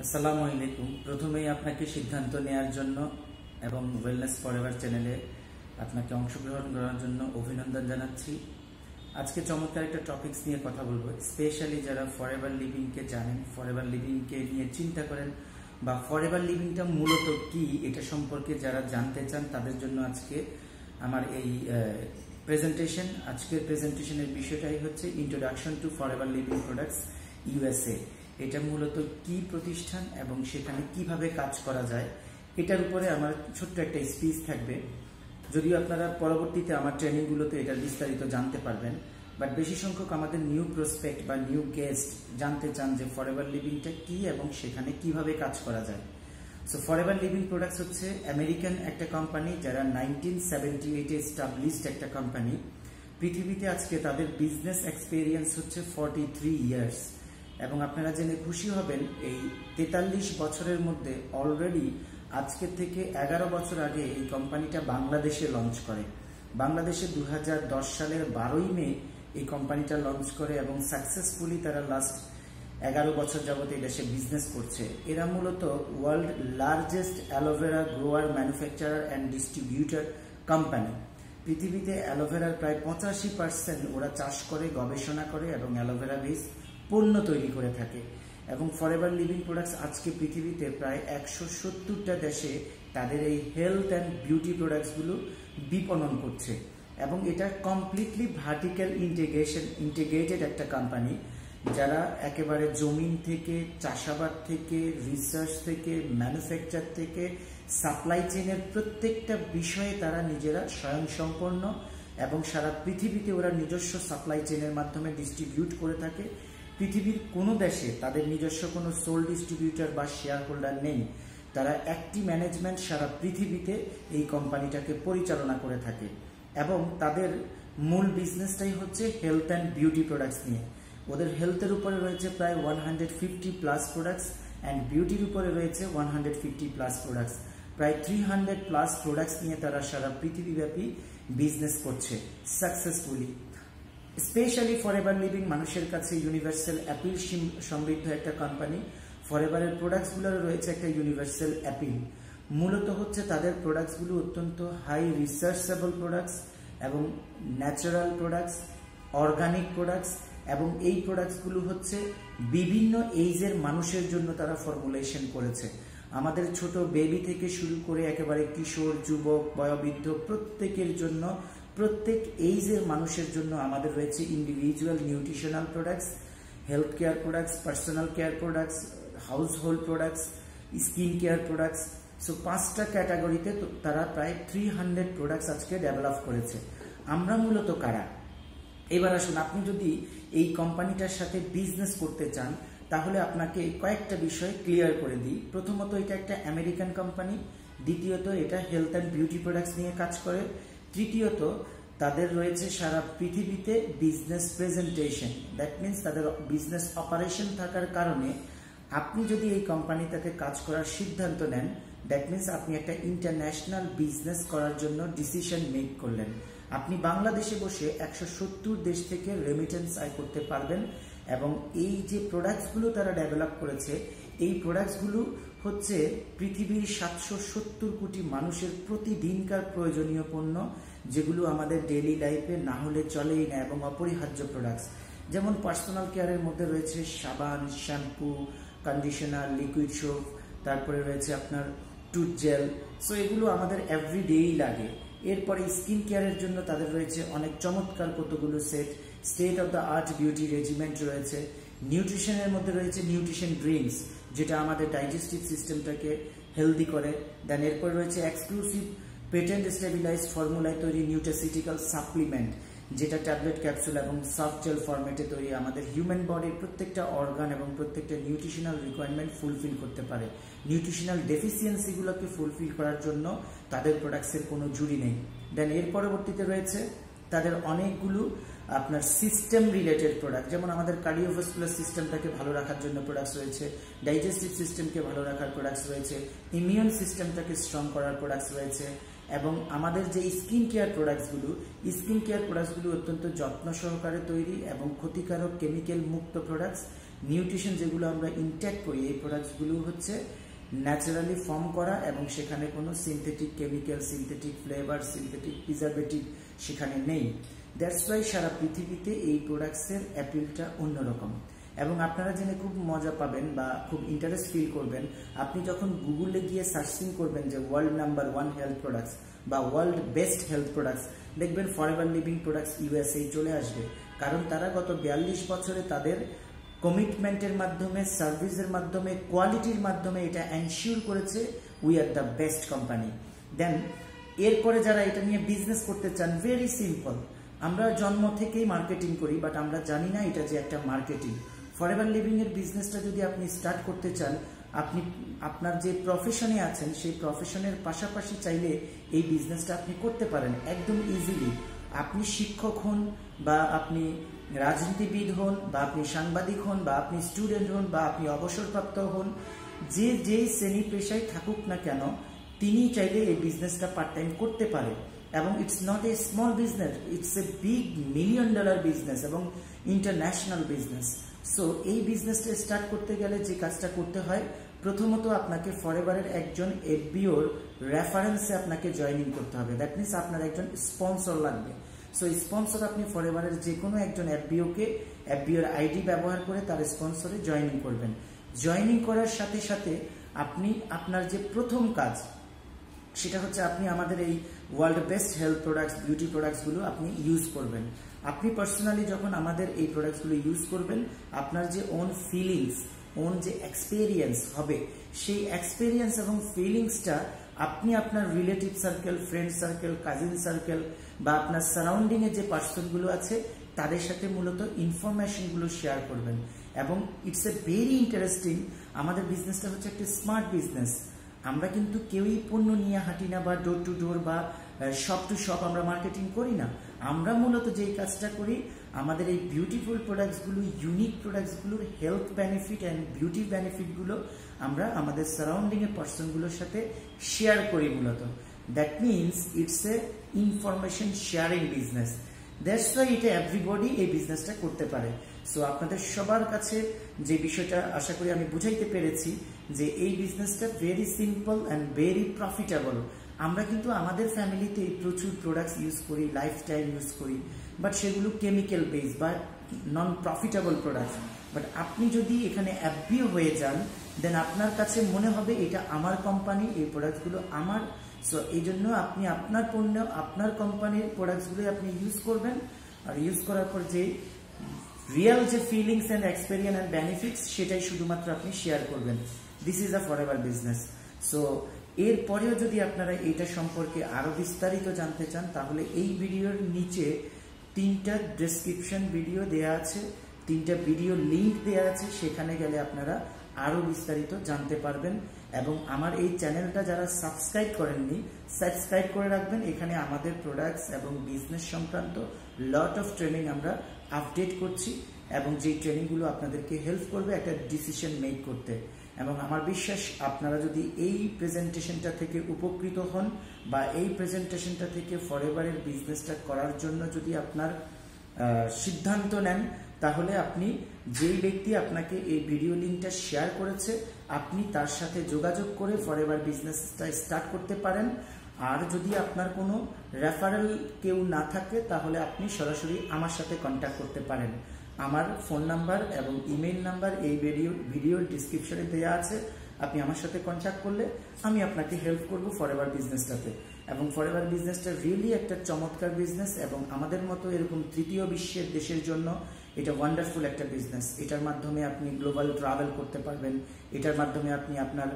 আসসালামু আলাইকুম। প্রথমেই আপনাকে সিদ্ধান্ত নেওয়ার জন্য এবং ওয়েলনেস ফরএভার চ্যানেলে আপনাকে অংশগ্রহণ করার জন্য অভিনন্দন জানাচ্ছি। আজকে চমৎকার একটা টপিকস নিয়ে কথা বলবো, স্পেশালি যারা ফরএভার লিভিংকে জানেন, ফরএভার লিভিংকে নিয়ে চিন্তা করেন বা ফরএভার লিভিংটা মূলত কি এটা সম্পর্কে যারা জানতে চান তাদের জন্য আজকে আমার এই প্রেজেন্টেশন। আজকের প্রেজেন্টেশনের বিষয়টাই হচ্ছে introduction to forever Living products USA. এটা মূলত কি প্রতিষ্ঠান এবং সেখানে কিভাবে কাজ করা যায় এটার উপরে আমার ছোট্ট একটা স্পিচ থাকবে। যদিও আপনারা পরবর্তীতে আমার ট্রেনিংগুলোতে এটার বিস্তারিত জানতে পারবেন, বাট বেশি সংখ্যক আমাদের নিউ প্রসপেক্ট বা নিউ গেস্ট জানতে চান যে ফরএভার লিভিংটা কি এবং সেখানে কিভাবে কাজ করা যায়। সো ফরএভার লিভিং প্রোডাক্টস হচ্ছে আমেরিকান একটা কোম্পানি, যারা 1978-এ এস্টাবলিশড একটা কোম্পানি। পৃথিবীতে আজকে তাদের বিজনেস এক্সপেরিয়েন্স হচ্ছে 43 ইয়ার্স এবং আপনারা জেনে খুশি হবেন এই 43 বছরের মধ্যে অলরেডি আজকে থেকে 11 বছর আগে এই কোম্পানিটা বাংলাদেশে লঞ্চ করে। বাংলাদেশে 2010 সালের 12ই মে এই কোম্পানিটা লঞ্চ করে এবং সাকসেসফুলি তারা লাস্ট 11 বছর যাবত এই দেশে বিজনেস করছে। এরা মূলত world largest aloe vera grower, manufacturer and distributor company. পৃথিবীতে অ্যালোভেরার প্রায় 85% ওরা চাষ করে, গবেষণা করে এবং অ্যালোভেরা বেস পণ্য তৈরি করে থাকে। এবং ফরএভার লিভিং প্রোডাক্টস আজকে পৃথিবীতে প্রায় 170টা দেশে তাদের এই হেলথ অ্যান্ড বিউটি প্রোডাক্টসগুলো বিপণন করছে এবং এটা কমপ্লিটলি ভার্টিক্যাল ইন্টিগ্রেটেড একটা কোম্পানি, যারা একেবারে জমিন থেকে, চাষাবাদ থেকে, রিসার্চ থেকে, ম্যানুফ্যাকচার থেকে, সাপ্লাই চেইনের প্রত্যেকটা বিষয়ে তারা নিজেরা স্বয়ংসম্পন্ন এবং সারা পৃথিবীতে ওরা নিজস্ব সাপ্লাই চেইনের মাধ্যমে ডিস্ট্রিবিউট করে থাকে। পৃথিবীর কোনো দেশে তাদের নিজস্ব কোনো সোল ডিস্ট্রিবিউটর বা শেয়ার হোল্ডার নেই। তারা একটি ম্যানেজমেন্ট সারা পৃথিবীতে এই কোম্পানিটাকে পরিচালনা করে থাকে এবং তাদের মূল বিজনেসটাই হচ্ছে হেলথ অ্যান্ড বিউটি প্রোডাক্টস নিয়ে। ওদের হেলথের উপরে রয়েছে প্রায় 150+ প্রোডাক্টস অ্যান্ড বিউটির উপরে রয়েছে 150+ প্রোডাক্টস। প্রায় 300+ প্রোডাক্টস নিয়ে তারা সারা পৃথিবীব্যাপী বিজনেস করছে সাকসেসফুলি। স্পেশালি ফরএভার লিভিং মানুষের কাছে ইউনিভার্সাল অ্যাপিল সমৃদ্ধ একটা কোম্পানি। ফরএভারের প্রোডাক্টসগুলোর রয়েছে একটা ইউনিভার্সাল অ্যাপিল। মূলত হচ্ছে তাদের প্রোডাক্টসগুলো অত্যন্ত হাই রিসার্চেবল প্রোডাক্টস এবং ন্যাচারাল প্রোডাক্টস, অর্গানিক প্রোডাক্টস, এবং এই প্রোডাক্টসগুলো হচ্ছে বিভিন্ন এইজের মানুষের জন্য তারা ফর্মুলেশন করেছে। আমাদের ছোট বেবি থেকে শুরু করে একেবারে কিশোর, যুবক, বয়োবৃদ্ধ প্রত্যেকের জন্য, প্রত্যেক এইজের মানুষের জন্য আমাদের রয়েছে individual nutritional products, health care products, personal care products, house hold products, skin care products. So 5টা ক্যাটাগরিতে তারা প্রায় 300 প্রোডাক্টস আজকে ডেভেলপ করেছে। আমরা মূলত কারা? এবার আসুন, আপনি যদি এই কোম্পানিটার সাথে বিজনেস করতে চান তাহলে আপনাকে কয়েকটা বিষয় ক্লিয়ার করে দিই। প্রথমত, এটা একটা আমেরিকান কোম্পানি। দ্বিতীয়ত, এটা হেলথ অ্যান্ড বিউটি প্রোডাক্টস নিয়ে কাজ করে। তৃতীয়ত, তাদের রয়েছে সারা পৃথিবীতে বিজনেস প্রেজেন্টেশন। দ্যাট মিনস তাদের বিজনেস অপারেশন থাকার কারণে আপনি যদি এই কোম্পানিটাকে কাজ করার সিদ্ধান্ত নেন, দ্যাট মিনস আপনি একটা ইন্টারন্যাশনাল বিজনেস করার জন্য ডিসিশন মেক করলেন। আপনি বাংলাদেশে বসে 170 দেশ থেকে রেমিটেন্স আয় করতে পারবেন এবং এই যে প্রোডাক্টসগুলো তারা ডেভেলপ করেছে, এই প্রোডাক্টসগুলো হচ্ছে পৃথিবীর 770 কোটি মানুষের প্রতিদিনকার প্রয়োজনীয় পণ্য, যেগুলো আমাদের ডেইলি লাইফে না হলে চলেই না এবং অপরিহার্য প্রোডাক্টস। যেমন পার্সোনাল কেয়ারের মধ্যে রয়েছে সাবান, শ্যাম্পু, কন্ডিশনার, লিকুইড সোপ, তারপরে রয়েছে আপনার টুথ জেল। সো এগুলো আমাদের এভরিডেই লাগে। এরপরে স্কিন কেয়ারের জন্য তাদের রয়েছে অনেক চমৎকার কতগুলো set, state of the art beauty regiment রয়েছে। নিউট্রিশনের মধ্যে রয়েছে নিউট্রিশন ড্রিঙ্কস, যেটা আমাদের ডাইজেস্টিভ সিস্টেমটাকে হেলদি করে। দেন এরপর রয়েছে এক্সক্লুসিভ পেটেন্ট স্টেবিলাইজ ফর্মুলায় তৈরি নিউট্রাসিউটিক্যাল সাপ্লিমেন্ট, যেটা ট্যাবলেট, ক্যাপসুল এবং সফট জেল ফরম্যাটে তৈরি, আমাদের হিউম্যান বডির প্রত্যেকটা অর্গান এবং প্রত্যেকটা নিউট্রিশনাল রিকোয়ারমেন্ট ফুলফিল করতে পারে। নিউট্রিশনাল ডেফিসিয়েন্সিগুলোকে ফুলফিল করার জন্য তাদের প্রোডাক্টসের কোনো জুড়ি নেই। দেন এর পরবর্তীতে রয়েছে তাদের অনেকগুলো আপনার সিস্টেম রিলেটেড প্রোডাক্ট, যেমন আমাদের কার্ডিওভাস্কুলার সিস্টেমটাকে ভালো রাখার জন্য প্রোডাক্টস রয়েছে, ডাইজেস্টিভ সিস্টেমকে ভালো রাখার প্রোডাক্টস রয়েছে, ইমিউন সিস্টেমটাকে স্ট্রং করার প্রোডাক্টস রয়েছে। এবং আমাদের যে স্কিন কেয়ার প্রোডাক্টসগুলো অত্যন্ত যত্ন সহকারে তৈরি এবং ক্ষতিকারক কেমিক্যাল মুক্ত প্রোডাক্টস, নিউট্রিশন যেগুলো আমরা ইনটেক করি, এই প্রোডাক্টসগুলো হচ্ছে ন্যাচারালি ফর্ম করা এবং সেখানে কোনো synthetic chemical, synthetic flavour, synthetic preservative সেখানে নেই। দ্যাটস ওয়াই সারা পৃথিবীতে এই প্রোডাক্টসের অ্যাপিলটা অন্যরকম। এবং আপনারা জেনে খুব মজা পাবেন বা খুব ইন্টারেস্ট ফিল করবেন, আপনি যখন গুগলে গিয়ে সার্চিং করবেন যে ওয়ার্ল্ড নাম্বার 1 হেলথ প্রোডাক্টস বা ওয়ার্ল্ড বেস্ট হেলথ প্রোডাক্টস, দেখবেন ফরএভার লিভিং প্রোডাক্টস ইউএসএ চলে আসবে। কারণ তারা গত 42 বছরে তাদের কমিটমেন্টের মাধ্যমে, সার্ভিসের মাধ্যমে, কোয়ালিটির মাধ্যমে এটা এনশিওর করেছে we are the best company. Then এরপরে যারা এটা নিয়ে বিজনেস করতে চান, ভেরি সিম্পল, আমরা জন্ম থেকেই মার্কেটিং করি, বাট আমরা জানি না এটা যে একটা মার্কেটিং। ফরএভার লিভিং এর বিজনেসটা যদি আপনি স্টার্ট করতে চান, আপনি আপনার যে প্রফেশনে আছেন সেই প্রফেশনের পাশাপাশি চাইলে এই বিজনেসটা আপনি করতে পারেন একদম ইজিলি। আপনি শিক্ষক হন বা আপনি রাজনীতিবিদ হন বা আপনি সাংবাদিক হন বা আপনি স্টুডেন্ট হন বা আপনি অবসরপ্রাপ্ত হন, যেই শ্রেণী পেশায় থাকুক না কেন, তিনি চাইলে এই বিজনেসটা পার্ট টাইম করতে পারে। এবং it's not a small business, it's a big $1 million business এবং ইন্টারন্যাশনাল বিজনেস। সো এই বিজনেসটা স্টার্ট করতে গেলে যে কাজটা করতে হয়, প্রথমত আপনাকে ফরএভারের একজন এফবিওর রেফারেন্সে আপনাকে জয়েনিং করতে হবে। দ্যাট মিনস আপনার একজন স্পন্সর লাগবে। সো স্পন্সর আপনি ফরএভারের যে কোনো একজন এফবিওর আইডি ব্যবহার করে তার স্পন্সরে জয়েনিং করবেন। জয়েনিং করার সাথে সাথে আপনি আপনার যে প্রথম কাজ সেটা হচ্ছে আপনি আমাদের এই world best health products, beauty প্রোডাক্টসগুলো আপনি ইউজ করবেন। আপনি পার্সোনালি যখন আমাদের এই প্রোডাক্টসগুলো ইউজ করবেন, আপনার যে ওন ফিলিংস, ওন যে এক্সপেরিয়েন্স হবে, সেই এক্সপেরিয়েন্স এবং ফিলিংসটা আপনি আপনার relative circle, friend circle, cousin circle বা আপনার সারাউন্ডিংয়ে যে পার্সনগুলো আছে তাদের সাথে মূলত ইনফরমেশনগুলো শেয়ার করবেন। এবং ইটস এ ভেরি ইন্টারেস্টিং, আমাদের বিজনেসটা হচ্ছে একটা স্মার্ট বিজনেস। আমরা কিন্তু কেউই পণ্য নিয়ে হাঁটি না বা ডোর টু ডোর বা শপ টু শপ আমরা মার্কেটিং করি না। আমরা মূলত যেই কাজটা করি, আমাদের এই বিউটিফুল প্রোডাক্টসগুলো, ইউনিক প্রোডাক্টসগুলোর হেলথ বেনিফিট অ্যান্ড বিউটি বেনিফিটগুলো আমরা আমাদের সারাউন্ডিংয়ের পার্সনগুলোর সাথে শেয়ার করি মূলত। That means it's a information sharing business. That's why এটা এভরিবডি এই বিজনেসটা করতে পারে। সো আপনাদের সবার কাছে যে বিষয়টা আশা করি আমি বুঝাইতে পেরেছি যে এই বিজনেসটা very simple and very profitable. আমরা কিন্তু আমাদের ফ্যামিলিতে প্রচুর প্রোডাক্টস ইউজ করি, লাইফ টাইম ইউজ করি, বাট সেগুলো কেমিক্যাল বেসড বা নন প্রফিটেবল প্রোডাক্টস। বাট আপনি যদি এখানে অ্যাপিও হয়ে যান, দেন আপনার কাছে মনে হবে এটা আমার কোম্পানি, এই প্রোডাক্টসগুলো আমার। সো এই জন্য আপনি আপনার পণ্য, আপনার কোম্পানির প্রোডাক্টসগুলো আপনি ইউজ করবেন। আর ইউজ করার পর যে রিয়েল যে feelings and experience and benefits, সেটাই শুধুমাত্র আপনি শেয়ার করবেন। This is a forever business. So এরপরেও যদি আপনারা এটা সম্পর্কে আরো বিস্তারিত জানতে চান, তাহলে এই ভিডিওর নিচে 3টা ডেসক্রিপশন ভিডিও দেয়া আছে, 3টা ভিডিও লিঙ্ক দেয়া আছে, সেখানে গেলে আপনারা আরো বিস্তারিত জানতে পারবেন। এবং আমার এই চ্যানেলটা যারা সাবস্ক্রাইব করেননি, সাবস্ক্রাইব করে রাখবেন। এখানে আমাদের প্রোডাক্টস এবং বিজনেস সংক্রান্ত লট অফ ট্রেনিং আমরা আপডেট করছি এবং যে ট্রেনিংগুলো আপনাদেরকে হেল্প করবে একটা ডিসিশন মেক করতে। এবং আমার বিশ্বাস আপনারা যদি এই প্রেজেন্টেশনটা থেকে উপকৃত হন বা এই প্রেজেন্টেশনটা থেকে ফরএভারের বিজনেসটা করার জন্য যদি আপনার সিদ্ধান্ত নেন, তাহলে আপনি যেই ব্যক্তি আপনাকে এই ভিডিও লিঙ্কটা শেয়ার করেছে, আপনি তার সাথে যোগাযোগ করে ফরএভার বিজনেসটা স্টার্ট করতে পারেন। আর যদি আপনার কোনো রেফারেল কেউ না থাকে, তাহলে আপনি সরাসরি আমার সাথে কন্ট্যাক্ট করতে পারেন। আমার ফোন নাম্বার এবং ইমেইল নাম্বার এই ভিডিওর ডিসক্রিপশনে দেওয়া আছে। আপনি আমার সাথে কন্ট্যাক্ট করলে আমি আপনাকে হেল্প করব ফরএভার বিজনেসটাতে। এবং ফরএভার বিজনেসটা রিয়েলি একটা চমৎকার বিজনেস এবং আমাদের মতো এরকম তৃতীয় বিশ্বের দেশের জন্য এটা ওয়ান্ডারফুল একটা বিজনেস। এটার মাধ্যমে আপনি গ্লোবাল ট্রাভেল করতে পারবেন, এটার মাধ্যমে আপনি আপনার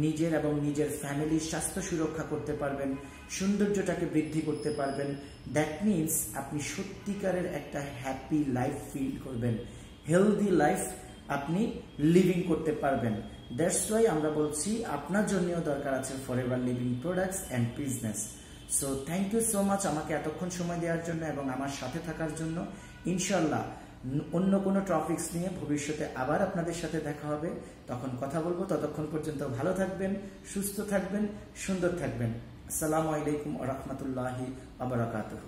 নিজের এবং নিজের ফ্যামিলির স্বাস্থ্য সুরক্ষা করতে পারবেন, সৌন্দর্যটাকে বৃদ্ধি করতে পারবেন। দ্যাট মিনস আপনি সত্যিকারের একটা হ্যাপি লাইফ ফিল করবেন, হেলদি লাইফ আপনি লিভিং করতে পারবেন। দ্যাটস ওয়াই আমরা বলছি আপনার জন্যও দরকার আছে Forever Living products and business. So thank you so much আমাকে এতক্ষণ সময় দেওয়ার জন্য এবং আমার সাথে থাকার জন্য। ইনশাল্লাহ অন্য কোনো টপিকস নিয়ে ভবিষ্যতে আবার আপনাদের সাথে দেখা হবে, তখন কথা বলবো। ততক্ষণ পর্যন্ত ভালো থাকবেন, সুস্থ থাকবেন, সুন্দর থাকবেন। আসসালামু আলাইকুম ওয়া রাহমাতুল্লাহি ওয়া বারাকাতুহু।